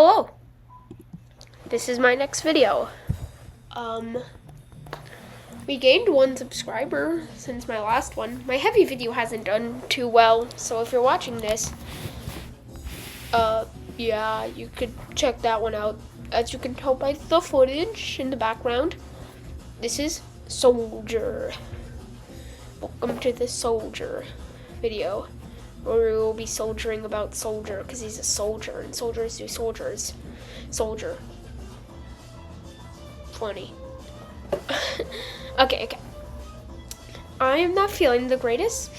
Hello, this is my next video. We gained 1 subscriber since my last one. My heavy video hasn't done too well, so if you're watching this, yeah, you could check that one out. As you can tell by the footage in the background, this is Soldier. Welcome to the Soldier video, where we will be soldiering about Soldier, because he's a soldier, and soldiers do soldiers. Soldier. Funny. Okay. I am not feeling the greatest,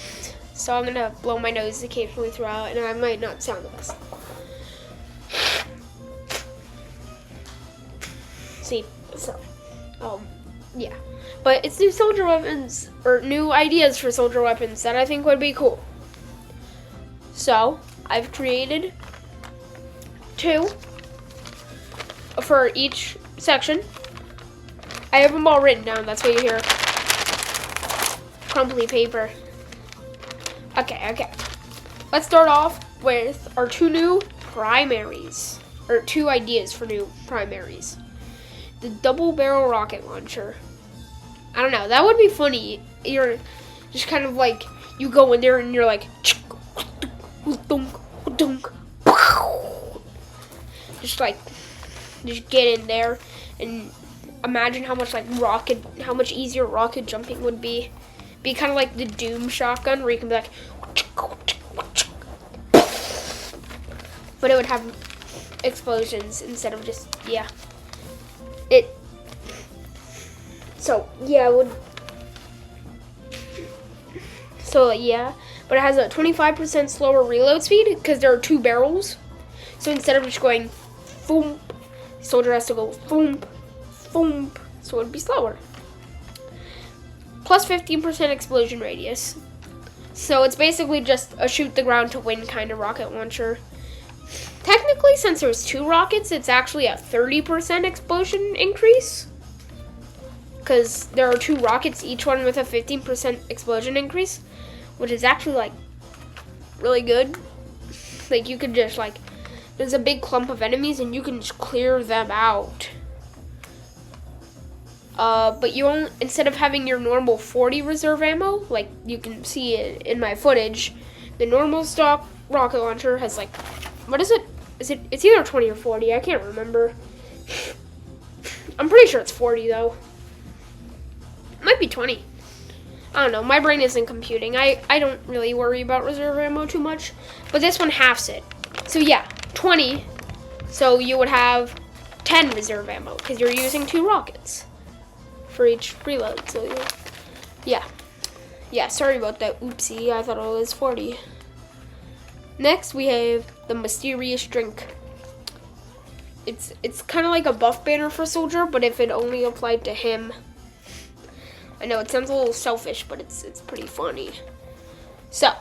so I'm gonna blow my nose occasionally throughout, and I might not sound like this. See, so, yeah. But it's new soldier weapons, or new ideas for soldier weapons that I think would be cool. So, I've created 2 for each section. I have them all written down, that's what you hear. Crumbly paper. Okay. Let's start off with our 2 new primaries, or 2 ideas for new primaries. The double barrel rocket launcher. I don't know, that would be funny. You're just kind of like, you go in there and you're like, just get in there and imagine how much easier rocket jumping would be. Be kind of like the Doom shotgun, where you can be like, but it would have explosions instead of just, yeah. But it has a 25% slower reload speed because there are 2 barrels. So instead of just going thump, the soldier has to go thump, thump, so it would be slower. Plus 15% explosion radius. So it's basically just a shoot the ground to win kind of rocket launcher. Technically, since there's 2 rockets, it's actually a 30% explosion increase. Because there are 2 rockets, each one with a 15% explosion increase, which is actually, like, really good. Like, you could just, like, there's a big clump of enemies, and you can just clear them out. But you only, instead of having your normal 40 reserve ammo, like you can see in my footage, the normal stock rocket launcher has, like, what is it? It's either 20 or 40, I can't remember. I'm pretty sure it's 40, though. It might be 20. I don't know, my brain isn't computing. I don't really worry about reserve ammo too much, but this one halves it. So yeah, 20, so you would have 10 reserve ammo, because you're using 2 rockets for each reload, so yeah, sorry about that, oopsie, I thought it was 40. Next, we have the mysterious drink. It's kind of like a buff banner for Soldier, but if it only applied to him. I know it sounds a little selfish, but it's pretty funny. So,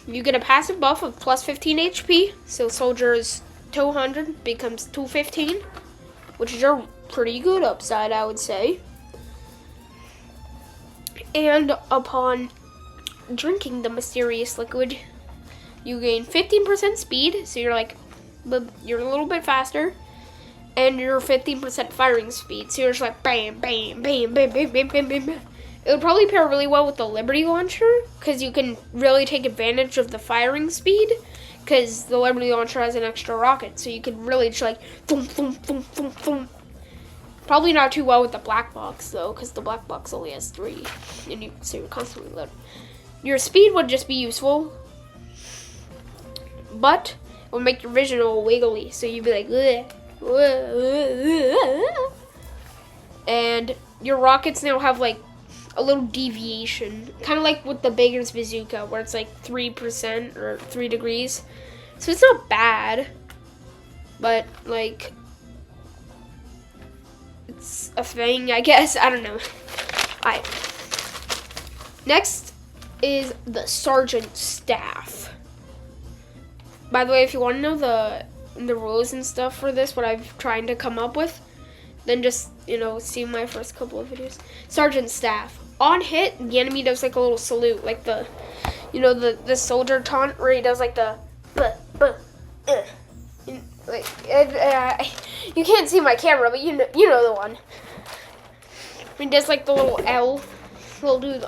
you get a passive buff of plus 15 HP, so Soldier's 200 becomes 215, which is a pretty good upside, I would say. And upon drinking the mysterious liquid, you gain 15% speed, so you're a little bit faster, and you're 15% firing speed, so you're just like bam, bam, bam, bam, bam, bam, bam, bam, bam. It would probably pair really well with the Liberty Launcher, because you can really take advantage of the firing speed, because the Liberty Launcher has an extra rocket, so you can really just like, boom, boom, boom, boom, boom. Probably not too well with the black box, though, because the black box only has 3, and so you're constantly loading. Your speed would just be useful, but it would make your vision a little wiggly, so you'd be like, and your rockets now have, like, a little deviation, kind of like with the Baker's Bazooka, where it's like 3% or 3 degrees. So it's not bad, but like, it's a thing, I guess. I don't know. Alright. Next is the Sergeant Staff. By the way, if you want to know the rules and stuff for this, what I've tried to come up with, then just, see my first couple of videos. Sergeant Staff. On hit, the enemy does like a little salute, like the soldier taunt where he does like the like you can't see my camera, but you know the one. I mean, just like the little L will do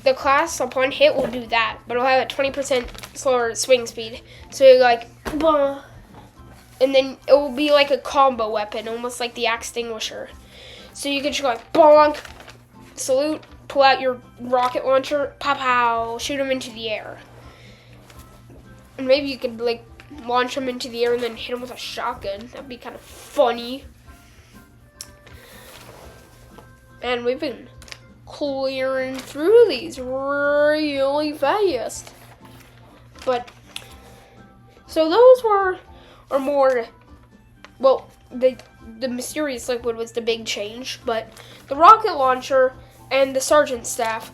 the class upon hit will do that, but it'll have a 20% slower swing speed. So you're like, bah, and then it will be like a combo weapon, almost like the axe extinguisher. So you can just go like bonk, salute, pull out your rocket launcher, pow pow, shoot them into the air. And maybe you could like launch them into the air and then hit them with a shotgun. That'd be kind of funny. And we've been clearing through these really fast. But so those are more, well, the mysterious liquid was the big change, but the rocket launcher and the sergeant staff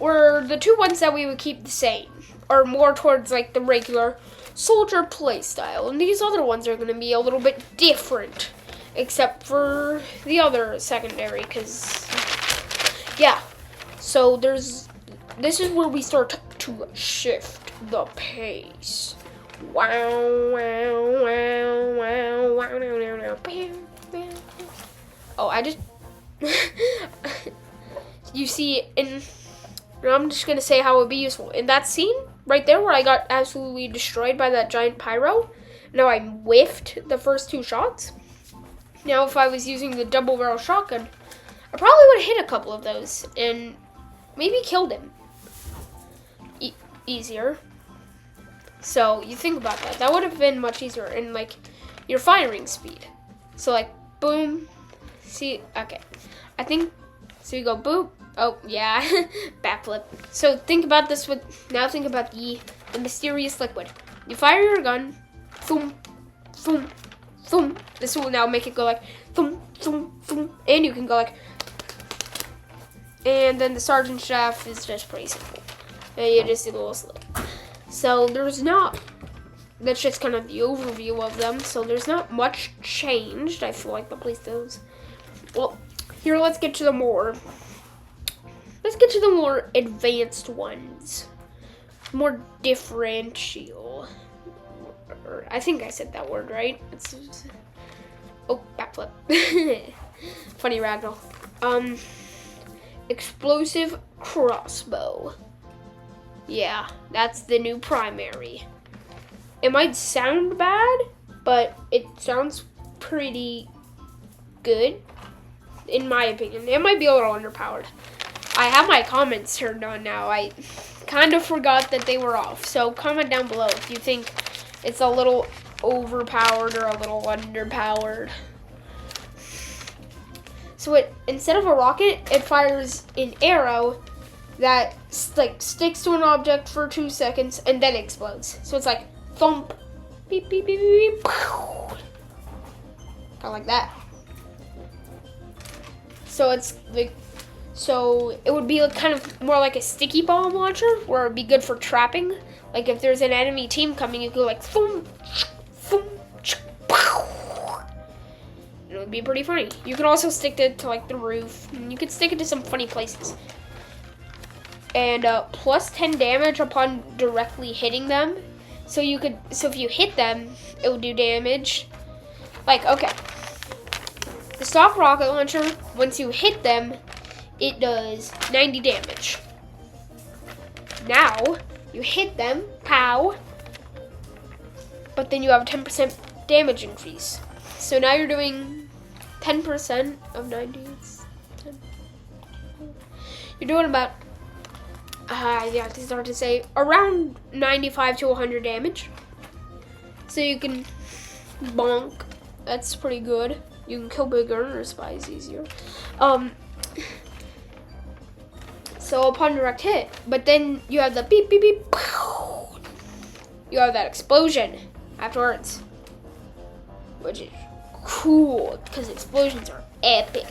were the two ones that we would keep the same, or more towards like the regular soldier play style. And these other ones are going to be a little bit different, except for the other secondary, because yeah. So this is where we start to shift the pace. Wow, wow, wow, wow, wow, wow, wow. Oh, I just you see, I'm just gonna say how it would be useful in that scene right there where I got absolutely destroyed by that giant pyro. Now I whiffed the first two shots. Now if I was using the double barrel shotgun, I probably would have hit a couple of those and maybe killed him easier. So you think about that. That would have been much easier in like your firing speed. So like boom. See, okay. I think so. You go boop. Oh yeah, backflip. So think about this think about the mysterious liquid. You fire your gun, boom, boom, boom. This will now make it go like boom, boom, boom, and you can go like. And then the sergeant staff is just pretty simple. And you just do the little slip. So that's just kind of the overview of them. So there's not much changed. I feel like the place does. Well, here let's get to the more advanced ones. More differential. I think I said that word right. Oh, backflip. Funny ragdoll. Explosive crossbow. Yeah, that's the new primary. It might sound bad, but it sounds pretty good, in my opinion. It might be a little underpowered. I have my comments turned on now. I kind of forgot that they were off. So comment down below if you think it's a little overpowered or a little underpowered. So instead of a rocket, it fires an arrow that like sticks to an object for 2 seconds and then explodes. So it's like thump, beep, beep, beep, beep, beep. Kind of like that. So it's like, so it would be like kind of more like a sticky bomb launcher, where it'd be good for trapping. Like if there's an enemy team coming, you could like thump, thump, it would be pretty funny. You could also stick it to like the roof. And you could stick it to some funny places. And plus 10 damage upon directly hitting them. So if you hit them, it will do damage. Like, okay. The stock rocket launcher, once you hit them, it does 90 damage. Now, you hit them, pow. But then you have a 10% damage increase. So now you're doing 10% of 90. It's 10. You're doing about, yeah, it's hard to say, around 95 to 100 damage. So you can bonk. That's pretty good. You can kill big earner spies easier. So upon direct hit, but then you have the beep, beep, beep. You have that explosion afterwards, which is cool because explosions are epic.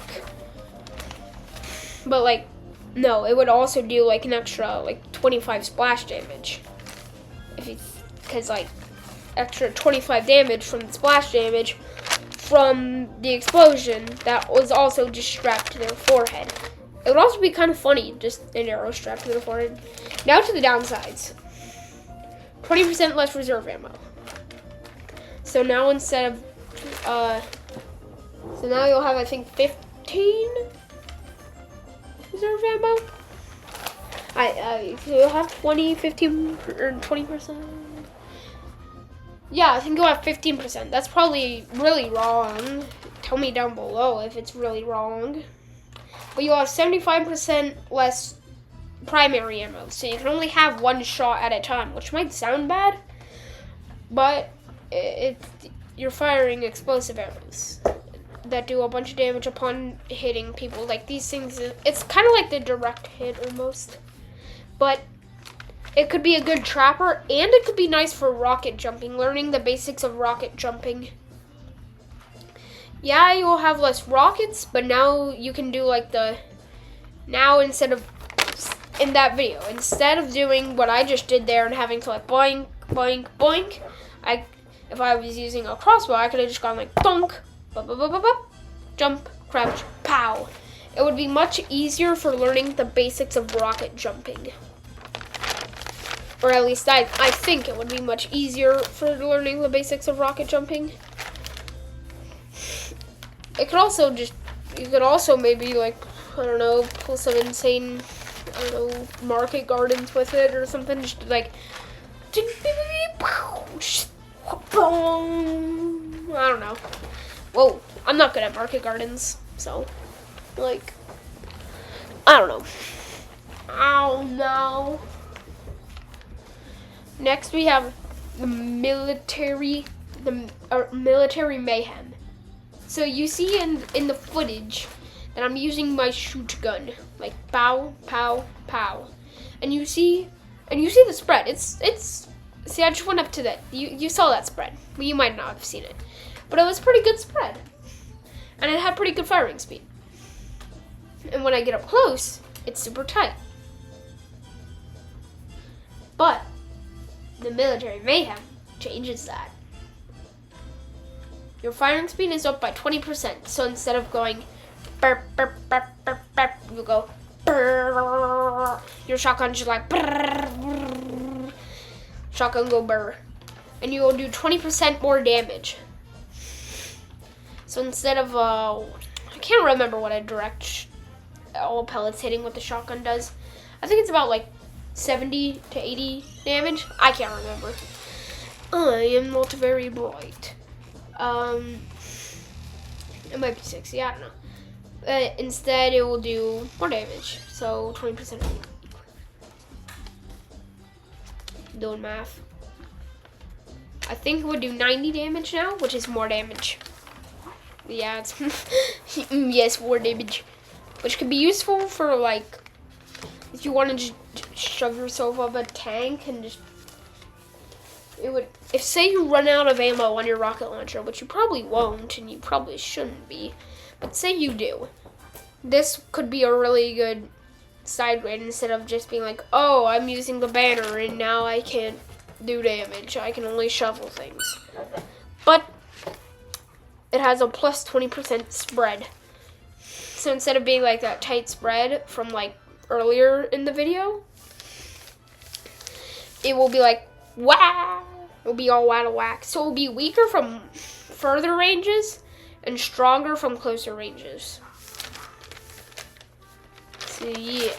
But like, no, it would also do like an extra like 25 splash damage. Because like extra 25 damage from the splash damage from the explosion that was also just strapped to their forehead. It would also be kind of funny, just an arrow strapped to their forehead. Now to the downsides. 20% less reserve ammo. So now instead of, so now you'll have, I think, 15 reserve ammo. So you'll have 20, 15, or 20%. Yeah, I think you'll have 15%. That's probably really wrong. Tell me down below if it's really wrong. But you'll have 75% less primary ammo. So you can only have one shot at a time, which might sound bad, but you're firing explosive arrows that do a bunch of damage upon hitting people. Like these things, it's kind of like the direct hit almost. But it could be a good trapper, and it could be nice for rocket jumping, learning the basics of rocket jumping. Yeah, you'll have less rockets, but now you can do like instead of, in that video, instead of doing what I just did there and having to like boink, boink, boink, if I was using a crossbow, I could have just gone like bonk, bop, bop, bop, bop, bop, jump, crouch, pow. It would be much easier for learning the basics of rocket jumping. Or at least I think it would be much easier for learning the basics of rocket jumping. It could also you could also maybe like, I don't know, pull some insane, I don't know, market gardens with it or something. Just like, I don't know. Whoa, I'm not good at market gardens, so like, I don't know. Oh no. Next we have the military mayhem. So you see in the footage that I'm using my shoot gun, like pow, pow, pow, and you see the spread. It's see, I just went up to that. You saw that spread. Well, you might not have seen it, but it was pretty good spread, and it had pretty good firing speed. And when I get up close, it's super tight. But the military mayhem changes that. Your firing speed is up by 20%. So instead of going burp, burp, burp, burp, burp, you go burr. Your shotgun just like burr, burr. Shotgun go burr. And you will do 20% more damage. So instead of, I can't remember what a direct all pellets hitting with the shotgun does. I think it's about like 70 to 80 damage. I can't remember. I am not very bright. It might be 60, I don't know. Instead, it will do more damage. So 20%. Doing math. I think it would do 90 damage now, which is more damage. Yeah, it's yes, more damage, which could be useful for like if you want to just shove yourself up a tank and just. It would, if say you run out of ammo on your rocket launcher, which you probably won't and you probably shouldn't be, but say you do, this could be a really good side grade instead of just being like, oh, I'm using the banner and now I can't do damage. I can only shovel things. But it has a plus 20% spread. So instead of being like that tight spread from like earlier in the video, it will be like, wow. It'll be all out of whack. So it'll be weaker from further ranges and stronger from closer ranges. So yeah.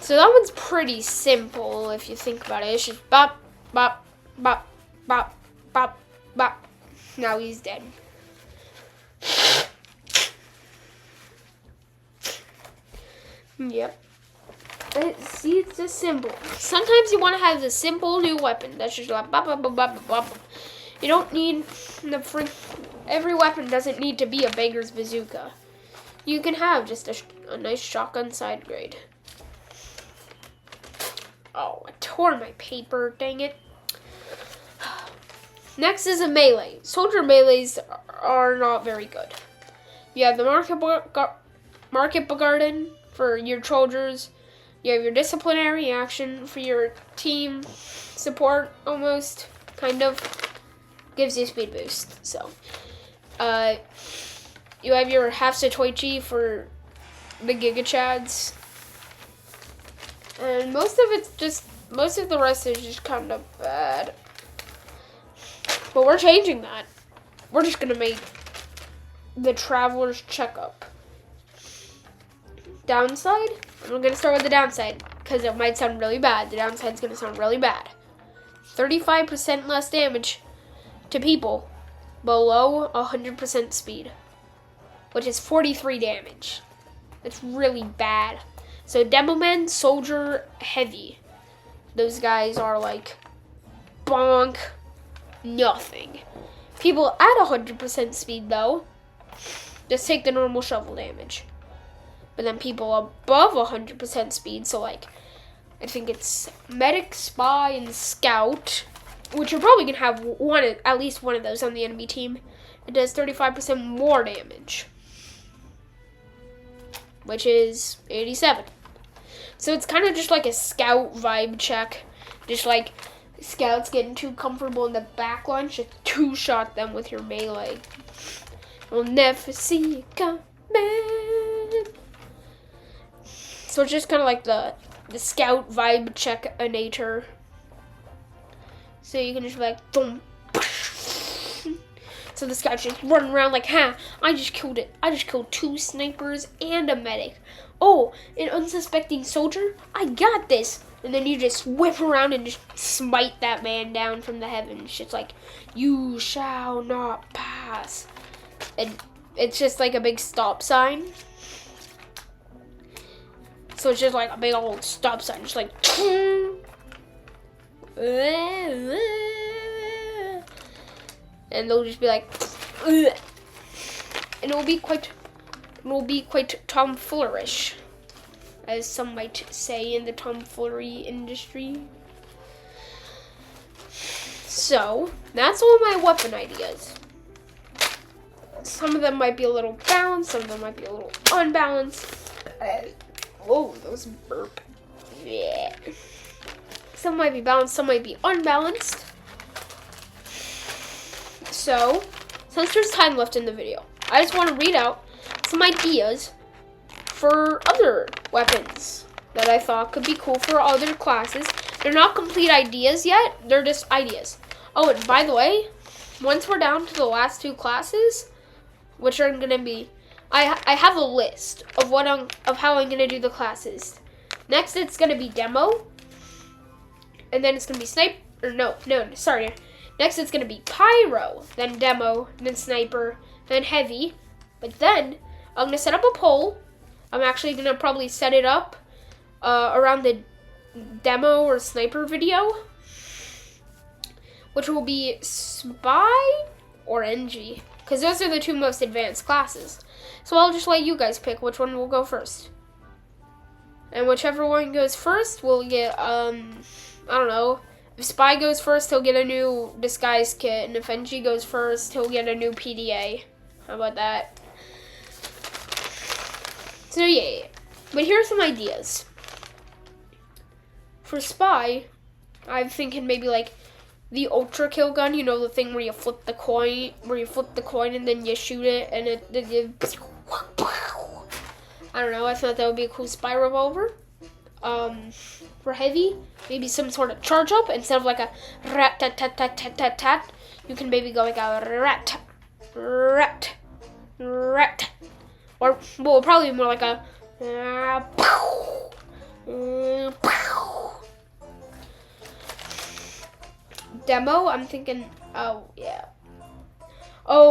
So that one's pretty simple if you think about it. It's just bop, bop, bop, bop, bop, bop. Now he's dead. Yep. See, it's just simple. Sometimes you want to have the simple new weapon. That's just like bop, bop, bop, bop, bop. You don't need every weapon doesn't need to be a beggar's bazooka. You can have just a nice shotgun side grade. Oh, I tore my paper, dang it. Next is a melee. Soldier melees are not very good. You have the market garden for your soldiers. You have your disciplinary action for your team support, almost, kind of. Gives you a speed boost, so. You have your half Satoichi for the Giga Chads. And most of the rest is just kind of bad. But we're changing that. We're just gonna make the Traveler's Checkup. Downside? I'm gonna start with the downside because it might sound really bad. The downside's gonna sound really bad. 35% less damage to people below 100% speed, which is 43 damage. It's really bad. So Demoman, Soldier, Heavy. Those guys are like bonk, nothing. People at 100% speed though, just take the normal shovel damage. But then people above 100% speed, so like, I think it's Medic, Spy, and Scout, which you're probably gonna have at least one of those on the enemy team. It does 35% more damage, which is 87. So it's kind of just like a Scout vibe check. Just like Scouts getting too comfortable in the back line, just two-shot them with your melee. You'll never see you coming. So it's just kind of like the Scout vibe check-a-nator. So you can just be like, boom. So the Scout's just running around like, I just killed it. I just killed 2 snipers and a medic. Oh, an unsuspecting soldier? I got this. And then you just whip around and just smite that man down from the heavens. It's like, you shall not pass. And it's just like a big stop sign. So it's just like a big old stop sign. Just like, and they'll just be like, and it'll be quite tomfoolerish, as some might say in the tomfoolery industry. So that's all my weapon ideas. Some of them might be a little balanced, some of them might be a little unbalanced. Whoa, that was a burp. Yeah. Some might be balanced, some might be unbalanced. So, since there's time left in the video, I just want to read out some ideas for other weapons that I thought could be cool for other classes. They're not complete ideas yet, they're just ideas. Oh, and by the way, once we're down to the last 2 classes, which are going to be, I have a list of how I'm going to do the classes. Next, it's going to be Demo, and then it's going to be Next, it's going to be Pyro, then Demo, then Sniper, then Heavy. But then, I'm going to set up a poll. I'm actually going to probably set it up around the Demo or Sniper video, which will be Spy or NG, because those are the 2 most advanced classes. So I'll just let you guys pick which one will go first. And whichever one goes first will get, I don't know. If Spy goes first, he'll get a new disguise kit. And if NG goes first, he'll get a new PDA. How about that? So yeah. But here are some ideas. For Spy, I'm thinking maybe like the ultra kill gun. You know, the thing where you flip the coin, and then you shoot it, and I don't know. I thought that would be a cool Spy revolver. For Heavy, maybe some sort of charge up instead of like a rat tat tat tat tat tat tat. You can maybe go like a rat, rat, rat, or well, probably more like a Demo. I'm thinking, oh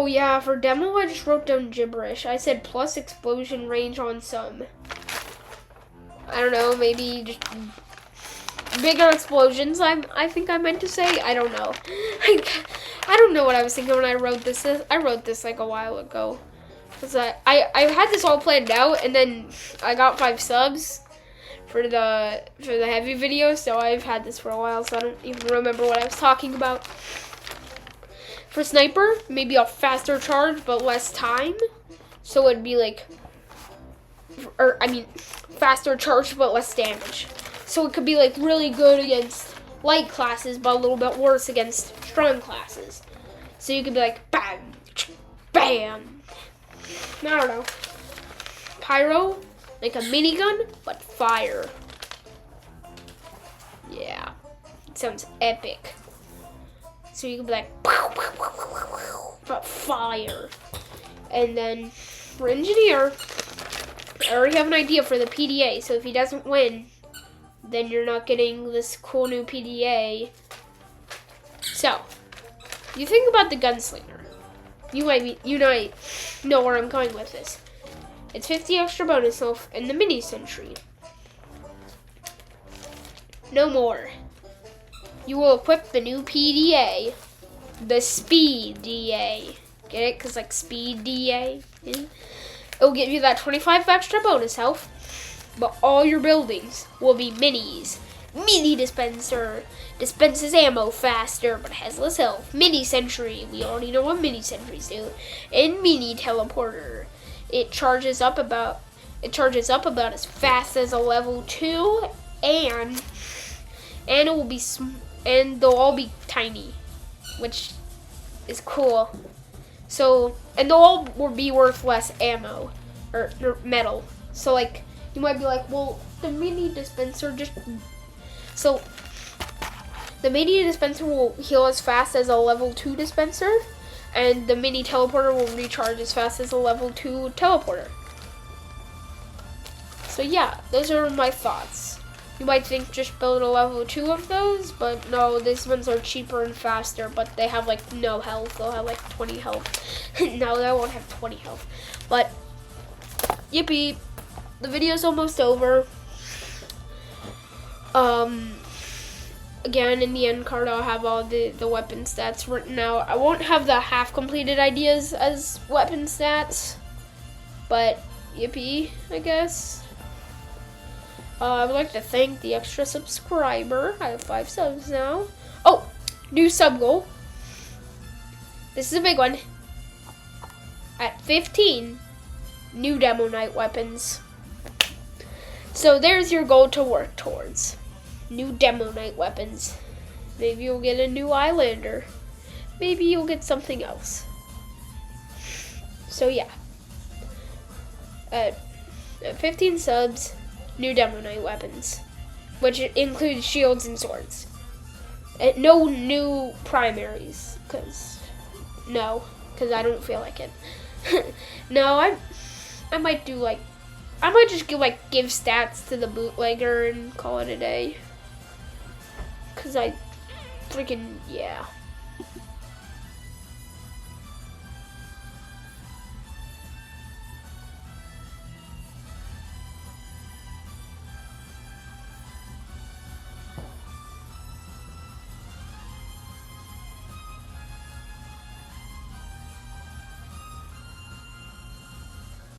yeah, for Demo I just wrote down gibberish. I said plus explosion range on some. I don't know, maybe just bigger explosions, I think I meant to say. I don't know. I don't know what I was thinking when I wrote this. I wrote this like a while ago. Cause I had this all planned out, and then I got 5 subs for the Heavy video, so I've had this for a while, so I don't even remember what I was talking about. For Sniper, maybe a faster charge but less time. So it'd be like, faster charge but less damage. So it could be like really good against light classes, but a little bit worse against strong classes. So you could be like, bam, bam. I don't know. Pyro, like a minigun, but fire. Yeah, it sounds epic. So you can be like, but fire. And then for engineer, I already have an idea for the PDA. So if he doesn't win, then you're not getting this cool new PDA. So you think about the gunslinger. You might know where I'm going with this. It's 50 extra bonus health and the mini sentry. No more. You will equip the new PDA, the Speed DA. Get it? Because like Speed DA. Yeah. It'll give you that 25 extra bonus health, but all your buildings will be minis. Mini dispenser dispenses ammo faster, but has less health. Mini sentry. We already know what mini sentries do. And mini teleporter. It charges up about as fast as a level 2, and it will be and they'll all be tiny, which is cool. So, and they'll all will be worth less ammo or metal. So like you might be like, well, the mini dispenser the mini dispenser will heal as fast as a level 2 dispenser, and the mini teleporter will recharge as fast as a level 2 teleporter. So yeah, those are my thoughts. You might think just build a level 2 of those, but no, these ones are cheaper and faster, but they have like no health. They'll have like 20 health. No, they won't have 20 health. But yippee, the video's almost over. Again, in the end card, I'll have all the weapon stats written out. I won't have the half-completed ideas as weapon stats, but yippee, I guess. I would like to thank the extra subscriber. I have 5 subs now. Oh, new sub goal. This is a big one. At 15, new Demo Knight weapons. So there's your goal to work towards. New Demo Knight weapons. Maybe you'll get a new Eyelander. Maybe you'll get something else. So yeah. At 15 subs, new Demo Knight weapons, which includes shields and swords. No new primaries, because I don't feel like it. No, I might do like, I might just give stats to the bootlegger and call it a day. Because yeah.